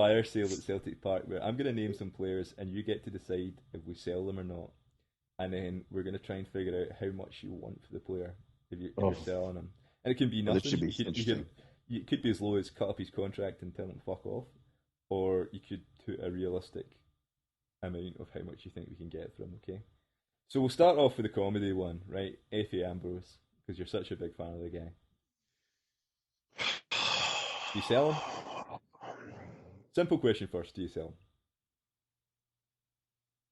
fire sale at Celtic Park where I'm going to name some players and you get to decide if we sell them or not. And then we're going to try and figure out how much you want for the player if you're Oh, selling him. And it can be well, this should nothing. be interesting. It could be as low as cut up his contract and tell him fuck off, or you could put a realistic amount of how much you think we can get from. Okay, so we'll start off with the comedy one, right? Effie Ambrose, because you're such a big fan of the guy. Do you sell him? Simple question first. Do you sell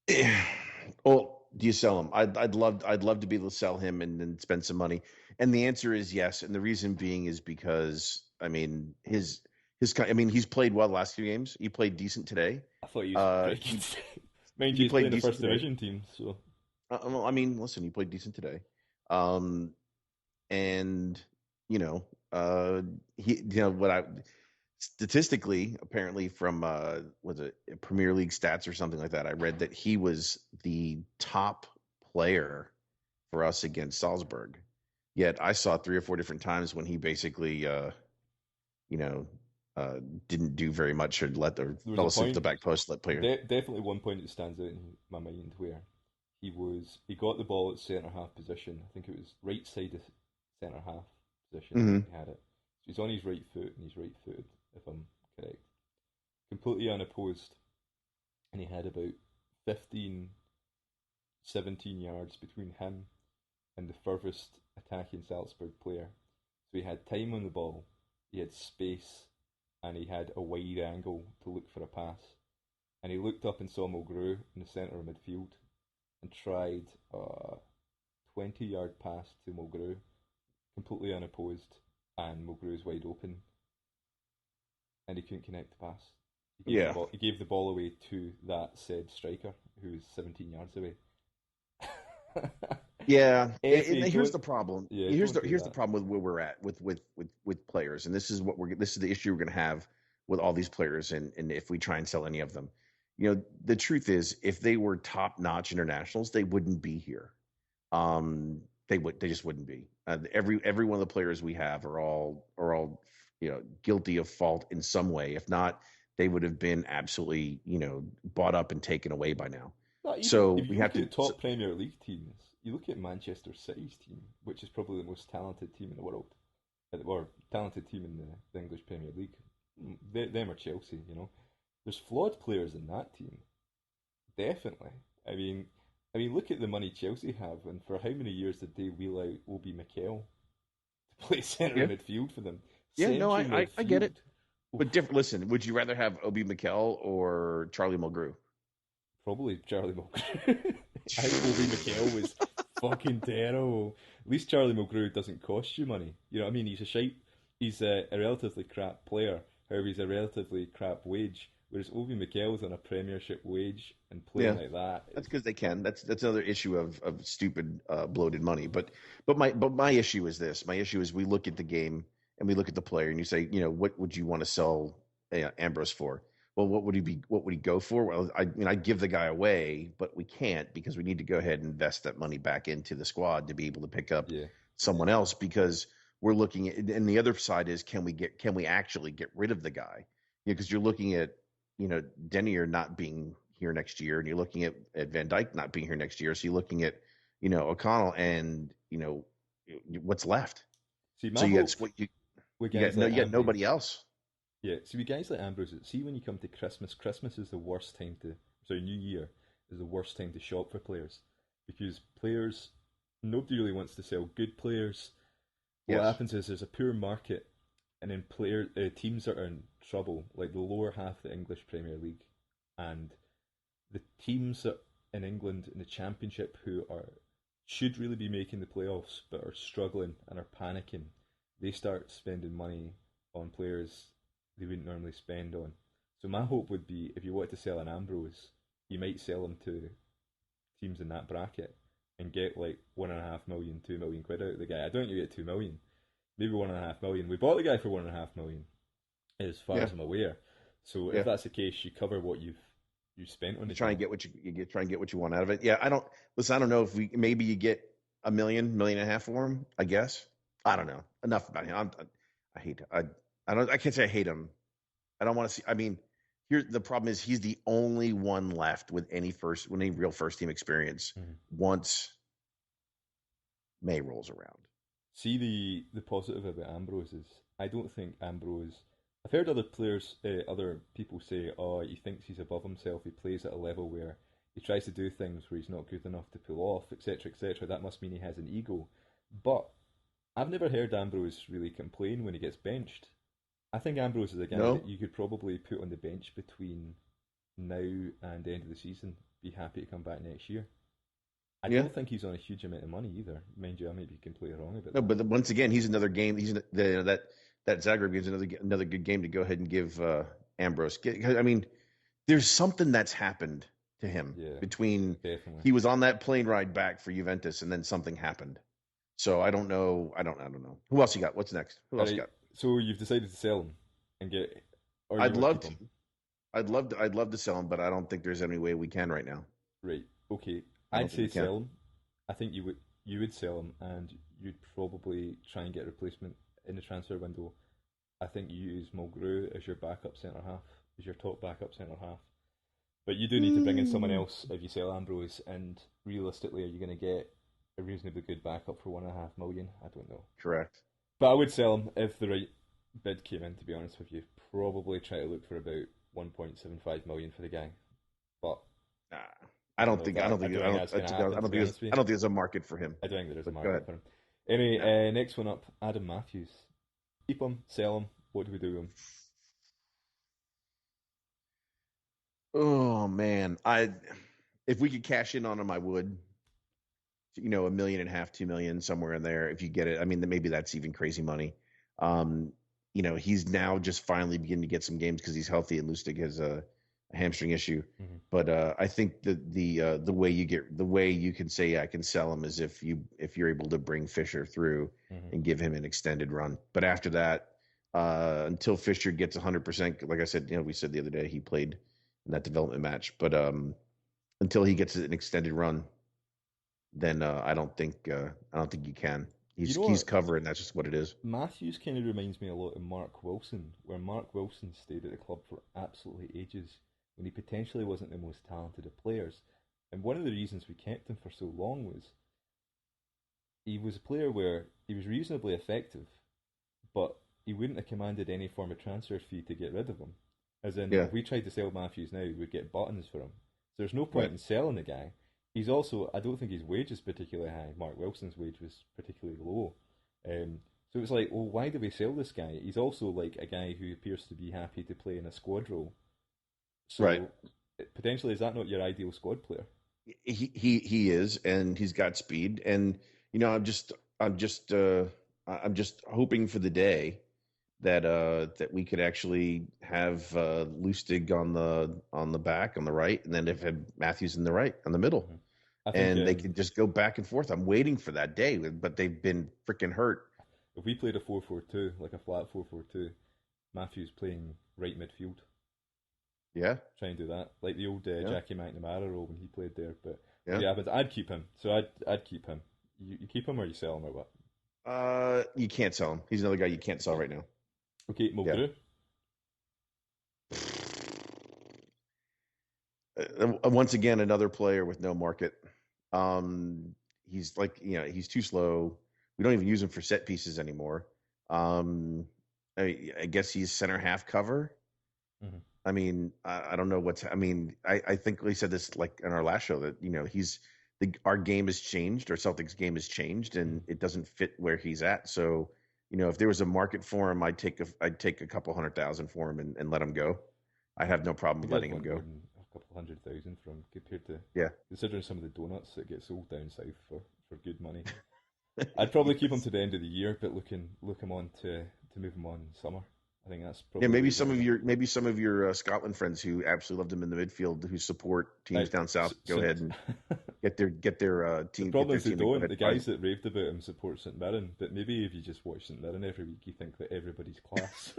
him? Well, do you sell him? I'd love to be able to sell him and then spend some money. And the answer is yes. And the reason being is because I mean I mean he's played well the last few games. He played decent today. I thought he was Uh, breaking. he Mind you, he he's played playing the decent first today. division team, so Well, I mean, listen, he played decent today. Um, and you know, what I statistically, apparently from was it Premier League stats or something like that, I read that he was the top player for us against Salzburg. Yet I saw three or four different times when he basically you know uh didn't do very much or let the there was fell a asleep at the point. back post, let player. Definitely one point that stands out in my mind where he got the ball at centre half position. I think it was right side of centre half position. Hmm. He had it. So he's on his right foot and he's right footed, if I'm correct. Completely unopposed, and he had about 15, 17 yards between him and the furthest attacking Salzburg player. So he had time on the ball, he had space, and he had a wide angle to look for a pass. And he looked up and saw Mulgrew in the centre of midfield and tried a 20-yard pass to Mulgrew, completely unopposed, and Mulgrew's wide open, and he couldn't connect the pass. Yeah. He gave the ball away to that said striker who was 17 yards away. Yeah, and Effie, here's the problem. yeah, Here's don't the do here's the that. problem with where we're at with players, and this is the issue we're going to have with all these players, and if we try and sell any of them, the truth is, if they were top notch internationals, they wouldn't be here. They just wouldn't be. Every one of the players we have are all guilty of fault in some way. If not, they would have been absolutely bought up and taken away by now. No, even So if we you have look to. at top Premier League teams, you look at Manchester City's team, which is probably the most talented team in the world, or talented team in the English Premier League. Them or Chelsea, There's flawed players in that team, definitely. I mean, look at the money Chelsea have, and for how many years did they wheel out Obi Mikel to play centre Yeah, midfield for them? yeah, no, Central I get midfield. it. Oof, But different. Listen, would you rather have Obi Mikel or Charlie Mulgrew? probably Charlie Mulgrew. I think Obi Mikel was fucking terrible. At least Charlie Mulgrew doesn't cost you money. You know what I mean? He's a shite. He's a relatively crap player. However, he's a relatively crap wage. Whereas Obi Mikel's on a Premiership wage and playing Yeah, like that that's is because they can. That's another issue of stupid bloated money. But my issue is this. My issue is we look at the game and we look at the player and you say, what would you want to sell Ambrose for? Well, what would he go for? Well, I'd give the guy away, but we can't because we need to go ahead and invest that money back into the squad to be able to pick up yeah. someone else because we're looking at, and the other side is can we actually get rid of the guy? Because you're looking at Denier not being here next year, and you're looking at Van Dyke not being here next year. So you're looking at O'Connell, and what's left. See, So my you got hope what with you got guys no like you got nobody Ambrose. else. Yeah, see, with guys like Ambrose, see when you come to Christmas, Christmas is the worst time to. Sorry, New Year is the worst time to shop for players because players, nobody really wants to sell good players. What Yes. happens is there's a poor market, and then teams that are in trouble, like the lower half of the English Premier League, and the teams that in England in the Championship who are should really be making the playoffs but are struggling and are panicking, they start spending money on players they wouldn't normally spend on. So my hope would be if you wanted to sell an Ambrose, you might sell him to teams in that bracket and get like 1.5 million, 2 million quid out of the guy. I don't think you get 2 million, maybe 1.5 million. We bought the guy for 1.5 million, as far Yeah. as I'm aware. So if Yeah. that's the case, you cover what you spent on You the try and guy. get what you get. Try and get what you want out of it. Yeah. I don't listen. I don't know if we maybe you get a million and a half for him. I guess. I don't know enough about him. I hate. I don't. I can't say I hate him. I don't want to see. I mean, here the problem is he's the only one left with any real first team experience Mhm. once May rolls around. See, the positive about Ambrose is I don't think Ambrose. I've heard other players, other people say, "Oh, he thinks he's above himself. He plays at a level where he tries to do things where he's not good enough to pull off, etc., etc." That must mean he has an ego. But I've never heard Ambrose really complain when he gets benched. I think Ambrose is a guy that No, you could probably put on the bench between now and the end of the season. Be happy to come back next year. I yeah, don't think he's on a huge amount of money either. Mind you, I might be completely wrong about no. that. But once again, he's another game. That Zagreb game's another good game to go ahead and give Ambrose. I mean, there's something that's happened to him Yeah, between definitely. he was on that plane ride back for Juventus and then something happened. So I don't know. I don't know. Who else you got? What's next? Who All else you right. got? So you've decided to sell him and get, or you I'd want to love keep to. him? I'd love to sell him, but I don't think there's any way we can right now. Right. Okay. I I'd don't think say we can. sell him. I think you would sell him, and you'd probably try and get a replacement in the transfer window. I think you use Mulgrew as your backup centre half, as your top backup centre half. But you do need to bring in someone Mm, else if you sell Ambrose. And realistically, are you going to get a reasonably good backup for 1.5 million? I don't know. correct. But I would sell him if the right bid came in. To be honest with you, probably try to look for about 1.75 million for the guy. But Nah, I don't know if that. I don't think that's going to happen. To be honest with I you, don't think there's a market for him. I don't think there is a But go market ahead. for him. Anyway, No. next one up, Adam Matthews. Keep him, sell him. What do we do with him? Oh man, I if we could cash in on him, I would. A million and a half, 2 million, somewhere in there. If you get it, I mean, maybe that's even crazy money. Um, he's now just finally beginning to get some games because he's healthy, and Lustig has a hamstring issue. Mm-hmm. But I think the way you can say I can sell him is if you're able to bring Fisher through Mm-hmm. and give him an extended run. But after that, until Fisher gets 100%, like I said, we said the other day he played in that development match, but until he gets an extended run, then I don't think you can. You know He's what? covering. That's just what it is. Matthews kind of reminds me a lot of Mark Wilson, where Mark Wilson stayed at the club for absolutely ages when he potentially wasn't the most talented of players. And one of the reasons we kept him for so long was he was a player where he was reasonably effective, but he wouldn't have commanded any form of transfer fee to get rid of him. As in, Yeah, if we tried to sell Matthews now, we'd get buttons for him. So there's no point right. in selling the guy. He's also, I don't think his wage is particularly high. Mark Wilson's wage was particularly low. So it's like, well, why do we sell this guy? He's also like a guy who appears to be happy to play in a squad role. Right. So potentially, is that not your ideal squad player? He is, and he's got speed. And I'm just I'm just hoping for the day that we could actually have Lustig on the back on the right, and then if had Matthews in the right on the middle, Mm-hmm. I think and they can just go back and forth. I'm waiting for that day, but they've been freaking hurt. if we played a 4-4-2, like a flat 4-4-2, Matthews playing right midfield. Yeah, Try and do that, like the old yeah, Jackie McNamara role when he played there. But yeah. yeah, but I'd keep him. So I'd keep him. You keep him or you sell him or what? You can't sell him. He's another guy you can't sell Okay, right now. okay, Yeah. Mulgrew. Once again, another player with no market. Um, he's like, he's too slow. We don't even use him for set pieces anymore. Um, I guess he's center half cover. Mm-hmm. I mean, I don't know I mean, I think we said this like in our last show that, our game has changed, our Celtics game has changed, Mm-hmm. and it doesn't fit where he's at. So, if there was a market for him, I'd take a couple 100,000 for him and let him go. I'd have no problem I with think I'd letting him want more go. than a couple 100,000 from compared to Yeah. considering some of the donuts that get sold down south for good money. I'd probably keep him Yes. to the end of the year, but look him on to move him on in summer. I think that's Yeah, probably the way to go. maybe some of your Scotland friends who absolutely loved him in the midfield, who support teams Right. down south, go ahead and The get problem their is they team to go don't. ahead The and buy guys him. that raved about him support St Mirren, but maybe if you just watch St Mirren every week, you think that everybody's class.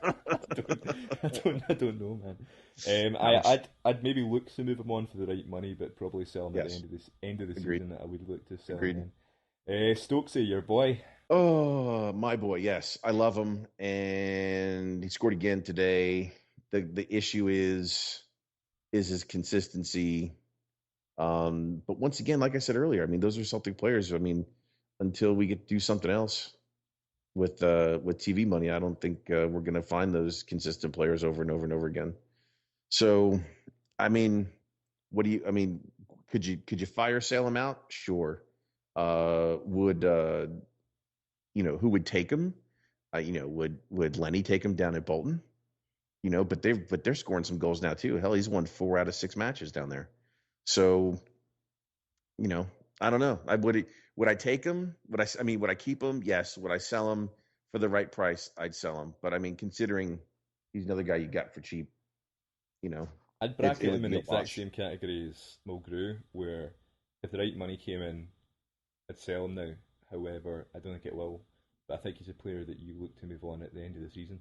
I don't know, man. Ouch. I'd maybe look to move him on for the right money, but probably sell him at the Yes, end of the agreed, season. I would look to sell him agreed. then. Stokesy, your boy. Oh, my boy, yes, I love him, and he scored again today. the issue is his consistency. But once again, like I said earlier, I mean, those are Celtic players. I mean, until we get to do something else with TV money, I don't think we're going to find those consistent players over and over and over again. So, I mean, what do you? I mean, could you fire sale him out? Sure. Would who would take him? Would Lenny take him down at Bolton? But they're scoring some goals now too. Hell, he's won 4 out of 6 matches down there. So you know, I don't know. Would I take him? Would I keep him? Yes. Would I sell him for the right price? I'd sell him. But I mean, considering he's another guy you got for cheap, you know, I'd it bracket would him in be the a exact wash. same category as Mulgrew, where if the right money came in, I'd sell him now. However, I don't think it will. But I think he's a player that you look to move on at the end of the season.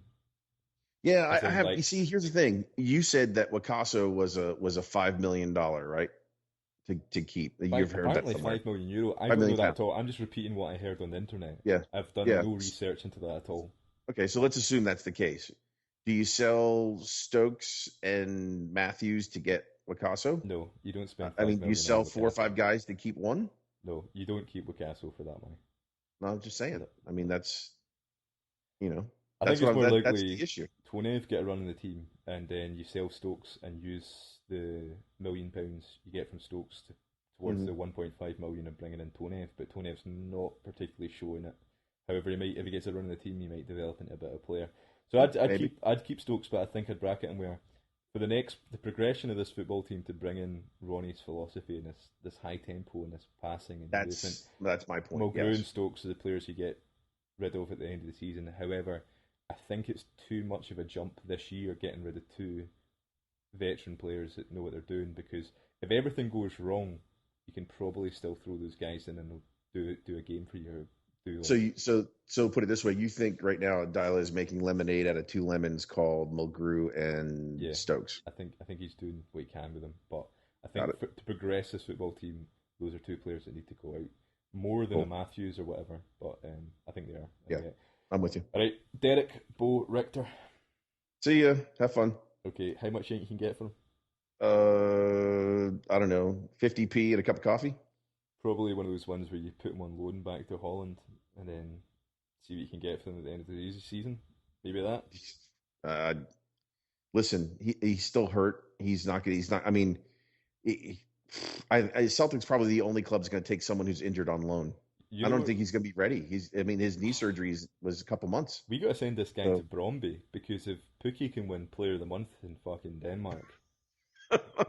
Yeah, As I in, have. You like, see, here's the thing. You said that Wakaso was a $5 million, right? To keep. You've heard that apparently somewhere. €5 million. I Five don't know million that pounds. at all. I'm just repeating what I heard on the internet. Yeah, I've done yeah. no research into that at all. Okay, so let's assume that's the case. Do you sell Stokes and Matthews to get Wakaso? No, you don't spend I five mean, do you million on sell four or Lukaso. five guys to keep one? No, you don't keep Lukaso for that money. No, I'm just saying. I mean, you know, I think it's more that's the likely issue. Tonev get a run in the team, and then you sell Stokes and use the £1 million you get from Stokes towards Hmm. the 1.5 million of bringing in Tonev. But Tonev's not particularly showing it. However, he might, if he gets a run in the team, he might develop into a better player. So Maybe. I'd keep Stokes, but I think I'd bracket him where for the progression of this football team to bring in Ronnie's philosophy and this high tempo and this passing and movement. That's my point. Mulgrew and Yes. Stokes are the players you get rid of at the end of the season. However, I think it's too much of a jump this year getting rid of two veteran players that know what they're doing, because if everything goes wrong, you can probably still throw those guys in and they'll do a game for you. Do So like so put it this way: you think right now Dyla is making lemonade out of two lemons called Mulgrew and yeah, Stokes. I think he's doing what he can with them. But I Got think it. to progress this football team, those are two players that need to go out more than a Cool. Matthews or whatever. But I think they are. Yeah, Anyway. I'm with you. All right, Derek, Bo, Richter. See ya. Have fun. Okay, how much you can get for him? I don't know, 50p and a cup of coffee. Probably one of those ones where you put him on loan back to Holland and then see what you can get for them at the end of the season. Maybe that. Uh, Listen, he's still hurt. He's not gonna. He's not. I mean, he, Celtics probably the only club that's going to take someone who's injured on loan. You I know don't what? think he's going to be ready. I mean, his knee surgery was a couple months. We got to send this guy to So Bromby, because if Pookie can win Player of the Month in fucking Denmark,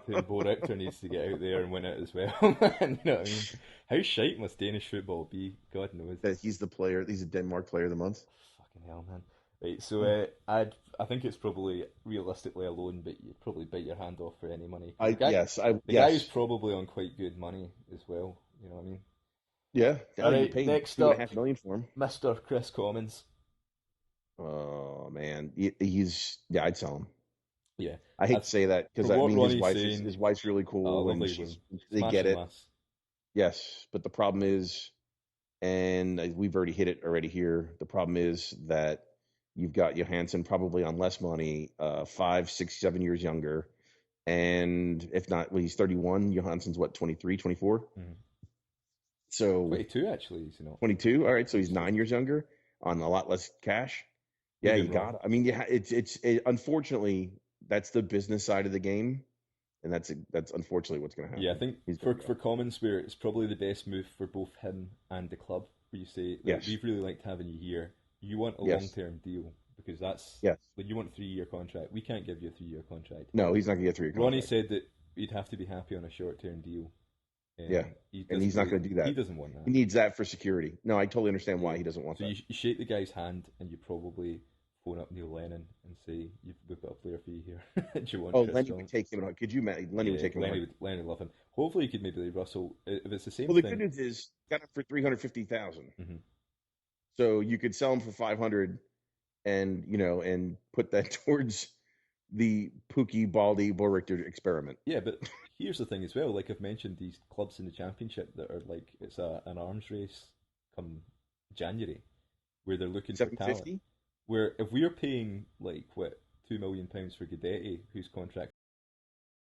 then Bo Richter needs to get out there and win it as well. Man, you know what I mean? How shite must Danish football be? God knows. that he's the player. He's a Denmark Player of the Month. Fucking hell, man. Right, so I think it's probably realistically a loan, but you'd probably bite your hand off for any money. 'Cause the guy is Yes, probably on quite good money as well. You know what I mean? yeah. All You right, paid next two and a up, half million for him. Mr. Chris Commons. Oh man, I'd sell him. Yeah, I hate I, to say that for because I what mean Ronnie's saying, his wife's really cool and lovely woman, they get smashing it. lass. Yes, but the problem is, and we've already hit it already here. The problem is that you've got Johansson probably on less money, 5, 6, 7 years younger, and if not, well, he's 31. Johansson's what, 23, 24? Mm. So 22 actually, is, you know. 22. All right, so he's 22. 9 years younger on a lot less cash. Yeah, Maybe you I'm wrong. got it. I mean, yeah, unfortunately that's the business side of the game, and that's unfortunately what's going to Yeah, I happen. think He's for going to go. Commons, where it's probably the best move for both him and the club, where you say, like, Yes, we've really liked having you here. You want a long yes, term deal, because that's yes. like, you want a 3 year contract. We can't give you a 3 year contract. No, he's not going to get 3 year Ronnie contract. said that you'd have to be happy on a short term deal, Yeah, and he and doesn't he's not really. going to do He that. doesn't want He that. needs that for security. No, I totally understand why Yeah. he doesn't want So that. you shake the guy's hand, and you probably phone up Neil Lennon and say, we've got a player for you here. Do you want Oh, Chris Lenny would Commons? take him. Could you imagine? Lenny would Yeah, take him. Lenny would love him. Hopefully, you could maybe leave Russell. If it's the same Well, the good thing. news is got him for 350,000. Hmm. So you could sell him for 500, and and put that towards the Pookie Baldy Borrichter experiment. Yeah, but here's the thing as well. Like I've mentioned, these clubs in the championship that are like it's an arms race come January, where they're looking for talent. 750. Where if we're paying like what £2 million for Guidetti, whose contract